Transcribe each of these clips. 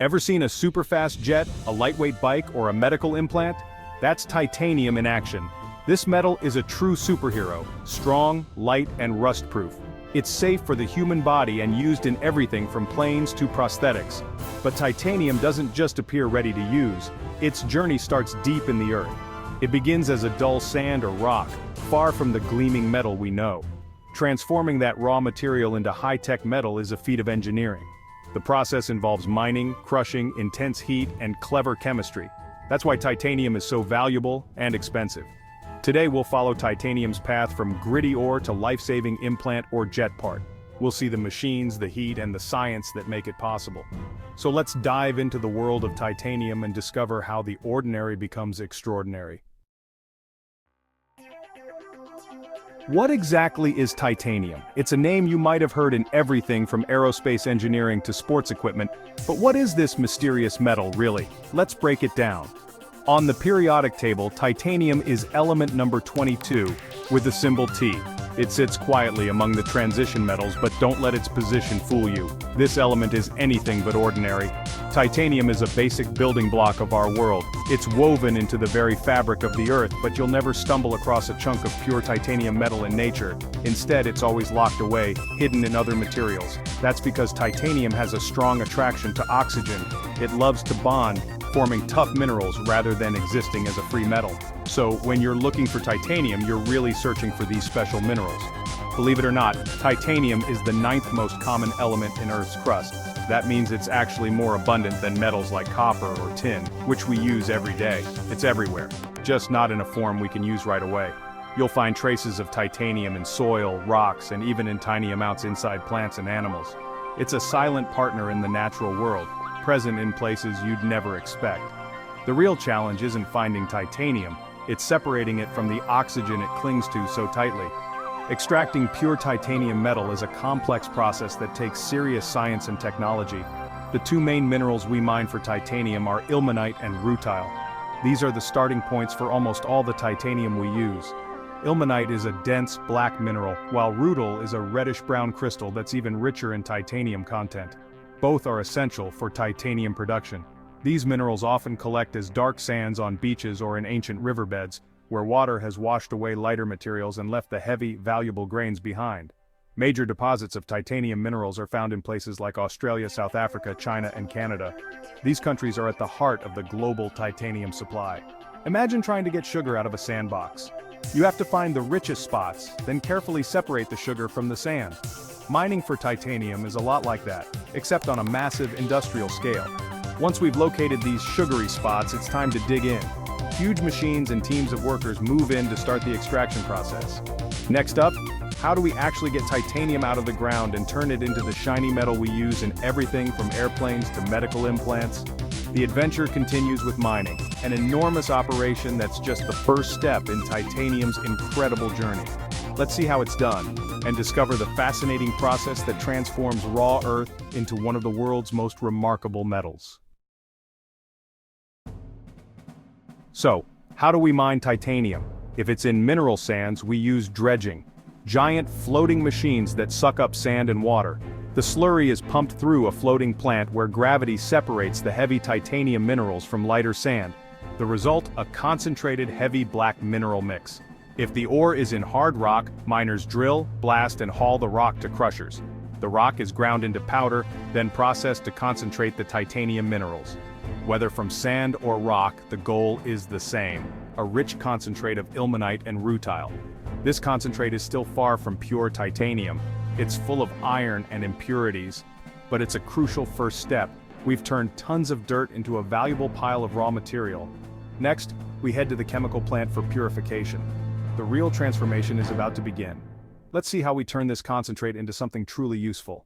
Ever seen a super-fast jet, a lightweight bike, or a medical implant? That's titanium in action. This metal is a true superhero, strong, light, and rust-proof. It's safe for the human body and used in everything from planes to prosthetics. But titanium doesn't just appear ready to use. Its journey starts deep in the earth. It begins as a dull sand or rock, far from the gleaming metal we know. Transforming that raw material into high-tech metal is a feat of engineering. The process involves mining, crushing, intense heat, and clever chemistry. That's why titanium is so valuable and expensive. Today we'll follow titanium's path from gritty ore to life-saving implant or jet part. We'll see the machines, the heat, and the science that make it possible. So let's dive into the world of titanium and discover how the ordinary becomes extraordinary. What exactly is titanium? It's a name you might have heard in everything from aerospace engineering to sports equipment, but what is this mysterious metal really? Let's break it down. On the periodic table, titanium is element number 22, with the symbol T. It sits quietly among the transition metals, but don't let its position fool you. This element is anything but ordinary. Titanium is a basic building block of our world. It's woven into the very fabric of the earth, but you'll never stumble across a chunk of pure titanium metal in nature. Instead, it's always locked away, hidden in other materials. That's because titanium has a strong attraction to oxygen. It loves to bond, forming tough minerals rather than existing as a free metal. So, when you're looking for titanium, you're really searching for these special minerals. Believe it or not, titanium is the 9th most common element in Earth's crust. That means it's actually more abundant than metals like copper or tin, which we use every day. It's everywhere, just not in a form we can use right away. You'll find traces of titanium in soil, rocks, and even in tiny amounts inside plants and animals. It's a silent partner in the natural world, present in places you'd never expect. The real challenge isn't finding titanium, it's separating it from the oxygen it clings to so tightly. Extracting pure titanium metal is a complex process that takes serious science and technology. The two main minerals we mine for titanium are ilmenite and rutile. These are the starting points for almost all the titanium we use. Ilmenite is a dense, black mineral, while rutile is a reddish-brown crystal that's even richer in titanium content. Both are essential for titanium production. These minerals often collect as dark sands on beaches or in ancient riverbeds, where water has washed away lighter materials and left the heavy, valuable grains behind. Major deposits of titanium minerals are found in places like Australia, South Africa, China, and Canada. These countries are at the heart of the global titanium supply. Imagine trying to get sugar out of a sandbox. You have to find the richest spots, then carefully separate the sugar from the sand. Mining for titanium is a lot like that, except on a massive industrial scale. Once we've located these sugary spots, it's time to dig in. Huge machines and teams of workers move in to start the extraction process. Next up, how do we actually get titanium out of the ground and turn it into the shiny metal we use in everything from airplanes to medical implants? The adventure continues with mining, an enormous operation that's just the first step in titanium's incredible journey. Let's see how it's done, and discover the fascinating process that transforms raw earth into one of the world's most remarkable metals. So, how do we mine titanium? If it's in mineral sands, we use dredging. Giant floating machines that suck up sand and water. The slurry is pumped through a floating plant where gravity separates the heavy titanium minerals from lighter sand. The result, a concentrated heavy black mineral mix. If the ore is in hard rock, miners drill, blast, and haul the rock to crushers. The rock is ground into powder, then processed to concentrate the titanium minerals. Whether from sand or rock, the goal is the same, a rich concentrate of ilmenite and rutile. This concentrate is still far from pure titanium. It's full of iron and impurities, but it's a crucial first step. We've turned tons of dirt into a valuable pile of raw material. Next, we head to the chemical plant for purification. The real transformation is about to begin. Let's see how we turn this concentrate into something truly useful.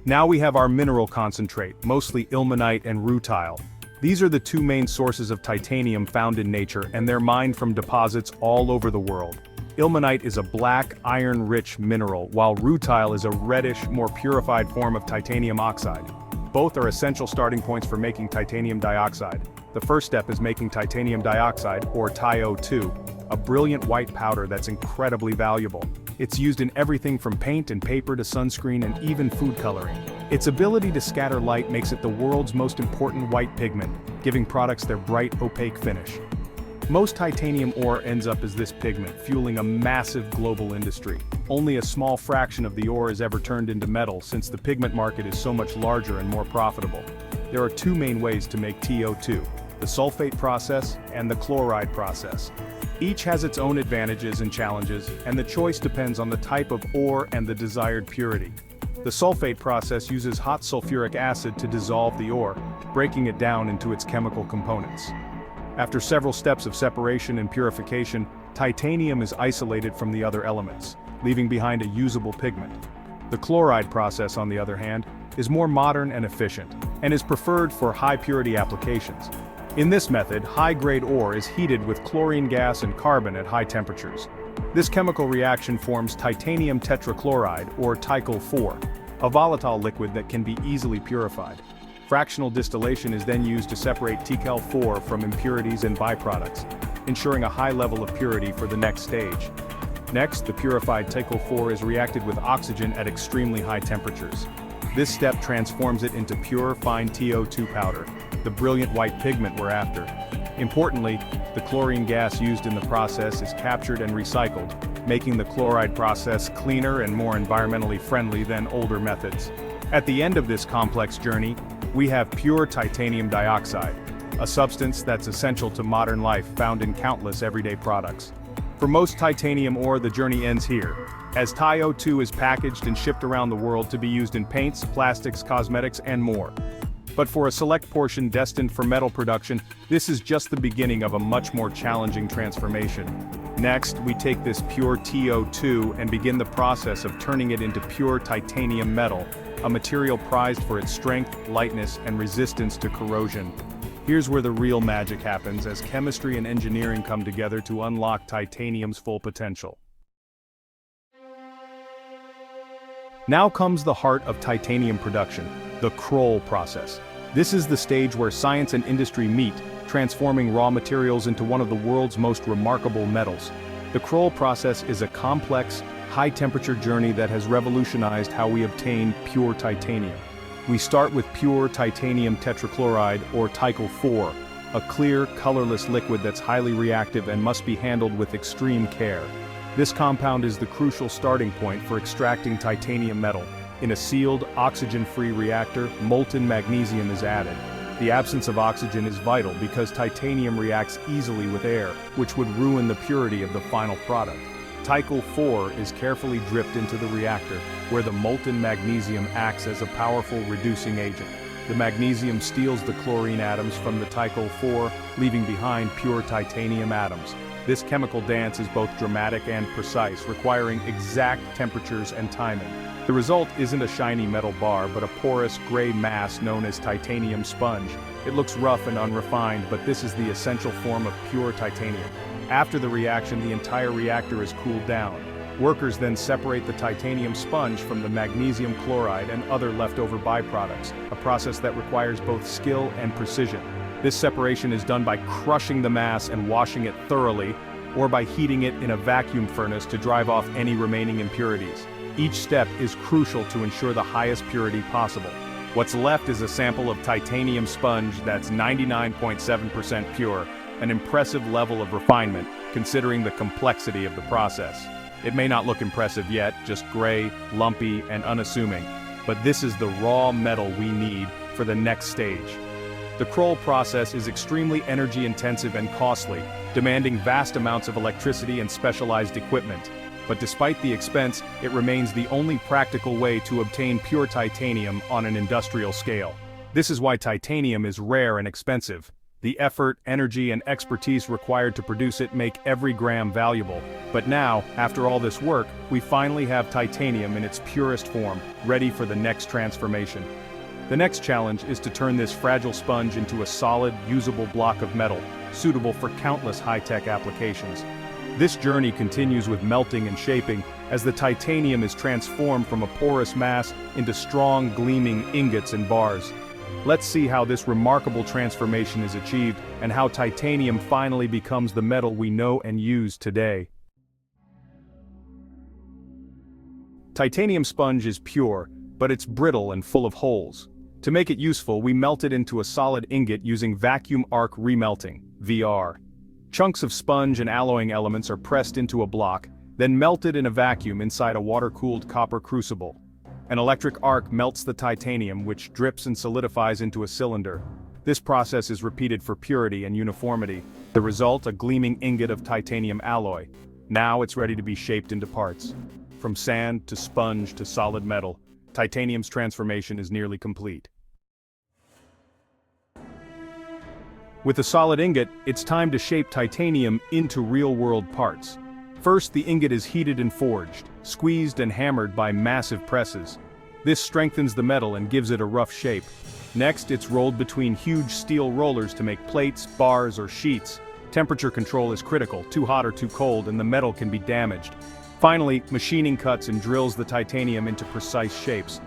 Now we have our mineral concentrate, mostly ilmenite and rutile. These are the two main sources of titanium found in nature, and they're mined from deposits all over the world. Ilmenite is a black, iron-rich mineral, while rutile is a reddish, more purified form of titanium oxide. Both are essential starting points for making titanium dioxide. The first step is making titanium dioxide, or TiO2, a brilliant white powder that's incredibly valuable. It's used in everything from paint and paper to sunscreen and even food coloring. Its ability to scatter light makes it the world's most important white pigment, giving products their bright, opaque finish. Most titanium ore ends up as this pigment, fueling a massive global industry. Only a small fraction of the ore is ever turned into metal since the pigment market is so much larger and more profitable. There are two main ways to make TiO2, the sulfate process and the chloride process. Each has its own advantages and challenges, and the choice depends on the type of ore and the desired purity. The sulfate process uses hot sulfuric acid to dissolve the ore, breaking it down into its chemical components. After several steps of separation and purification, titanium is isolated from the other elements, leaving behind a usable pigment. The chloride process, on the other hand, is more modern and efficient, and is preferred for high-purity applications. In this method, high-grade ore is heated with chlorine gas and carbon at high temperatures. This chemical reaction forms titanium tetrachloride, or Ticl-4, a volatile liquid that can be easily purified. Fractional distillation is then used to separate Ticl-4 from impurities and byproducts, ensuring a high level of purity for the next stage. Next, the purified Ticl-4 is reacted with oxygen at extremely high temperatures. This step transforms it into pure, fine TiO2 powder, the brilliant white pigment we're after. Importantly, the chlorine gas used in the process is captured and recycled, making the chloride process cleaner and more environmentally friendly than older methods. At the end of this complex journey, we have pure titanium dioxide, a substance that's essential to modern life found in countless everyday products. For most titanium ore, the journey ends here, as TiO2 is packaged and shipped around the world to be used in paints, plastics, cosmetics, and more. But for a select portion destined for metal production, this is just the beginning of a much more challenging transformation. Next, we take this pure TiO2 and begin the process of turning it into pure titanium metal, a material prized for its strength, lightness, and resistance to corrosion. Here's where the real magic happens as chemistry and engineering come together to unlock titanium's full potential. Now comes the heart of titanium production, the Kroll process. This is the stage where science and industry meet, transforming raw materials into one of the world's most remarkable metals. The Kroll process is a complex, high-temperature journey that has revolutionized how we obtain pure titanium. We start with pure titanium tetrachloride, or Ticl-4, a clear, colorless liquid that's highly reactive and must be handled with extreme care. This compound is the crucial starting point for extracting titanium metal. In a sealed, oxygen-free reactor, molten magnesium is added. The absence of oxygen is vital because titanium reacts easily with air, which would ruin the purity of the final product. Ticl-4 is carefully dripped into the reactor, where the molten magnesium acts as a powerful reducing agent. The magnesium steals the chlorine atoms from the Ticl-4, leaving behind pure titanium atoms. This chemical dance is both dramatic and precise, requiring exact temperatures and timing. The result isn't a shiny metal bar, but a porous gray mass known as titanium sponge. It looks rough and unrefined, but this is the essential form of pure titanium. After the reaction, the entire reactor is cooled down. Workers then separate the titanium sponge from the magnesium chloride and other leftover byproducts, a process that requires both skill and precision. This separation is done by crushing the mass and washing it thoroughly, or by heating it in a vacuum furnace to drive off any remaining impurities. Each step is crucial to ensure the highest purity possible. What's left is a sample of titanium sponge that's 99.7% pure, an impressive level of refinement, considering the complexity of the process. It may not look impressive yet, just gray, lumpy, and unassuming, but this is the raw metal we need for the next stage. The Kroll process is extremely energy-intensive and costly, demanding vast amounts of electricity and specialized equipment. But despite the expense, it remains the only practical way to obtain pure titanium on an industrial scale. This is why titanium is rare and expensive. The effort, energy, and expertise required to produce it make every gram valuable. But now, after all this work, we finally have titanium in its purest form, ready for the next transformation. The next challenge is to turn this fragile sponge into a solid, usable block of metal, suitable for countless high-tech applications. This journey continues with melting and shaping, as the titanium is transformed from a porous mass into strong, gleaming ingots and bars. Let's see how this remarkable transformation is achieved, and how titanium finally becomes the metal we know and use today. Titanium sponge is pure, but it's brittle and full of holes. To make it useful, we melt it into a solid ingot using vacuum arc remelting, VR. Chunks of sponge and alloying elements are pressed into a block, then melted in a vacuum inside a water-cooled copper crucible. An electric arc melts the titanium, which drips and solidifies into a cylinder. This process is repeated for purity and uniformity. The result, a gleaming ingot of titanium alloy. Now it's ready to be shaped into parts. From sand to sponge to solid metal, titanium's transformation is nearly complete. With a solid ingot, it's time to shape titanium into real-world parts. First, the ingot is heated and forged, squeezed and hammered by massive presses. This strengthens the metal and gives it a rough shape. Next, it's rolled between huge steel rollers to make plates, bars, or sheets. Temperature control is critical, too hot or too cold, and the metal can be damaged. Finally, machining cuts and drills the titanium into precise shapes.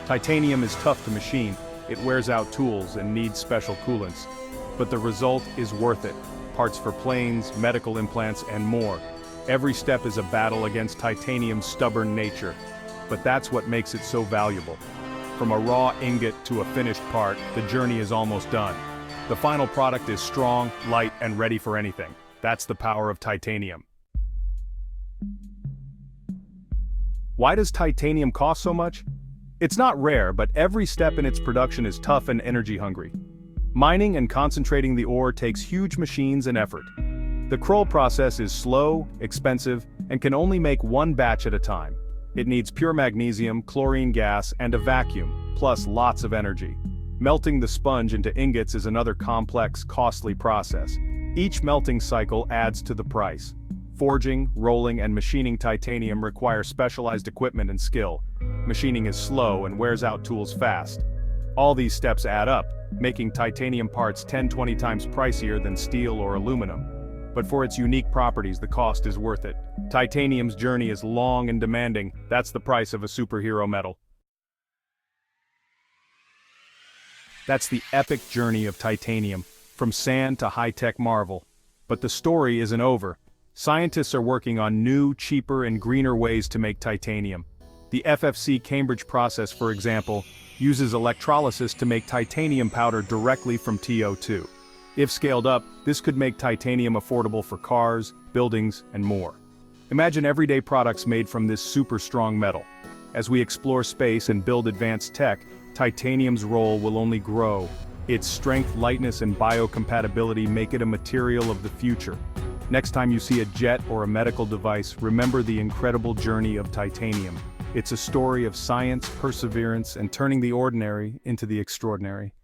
Titanium is tough to machine, it wears out tools and needs special coolants. But the result is worth it. Parts for planes, medical implants, and more. Every step is a battle against titanium's stubborn nature. But that's what makes it so valuable. From a raw ingot to a finished part, the journey is almost done. The final product is strong, light, and ready for anything. That's the power of titanium. Why does titanium cost so much? It's not rare, but every step in its production is tough and energy-hungry. Mining and concentrating the ore takes huge machines and effort. The Kroll process is slow, expensive, and can only make one batch at a time. It needs pure magnesium, chlorine gas, and a vacuum, plus lots of energy. Melting the sponge into ingots is another complex, costly process. Each melting cycle adds to the price. Forging, rolling, and machining titanium require specialized equipment and skill. Machining is slow and wears out tools fast. All these steps add up, making titanium parts 10-20 times pricier than steel or aluminum. But for its unique properties, the cost is worth it. Titanium's journey is long and demanding. That's the price of a superhero metal. That's the epic journey of titanium, from sand to high-tech marvel. But the story isn't over. Scientists are working on new, cheaper, and greener ways to make titanium. The FFC Cambridge process, for example, uses electrolysis to make titanium powder directly from TO2. If scaled up, this could make titanium affordable for cars, buildings, and more. Imagine everyday products made from this super strong metal. As we explore space and build advanced tech, titanium's role will only grow. Its strength, lightness, and biocompatibility make it a material of the future. Next time you see a jet or a medical device, remember the incredible journey of titanium. It's a story of science, perseverance, and turning the ordinary into the extraordinary.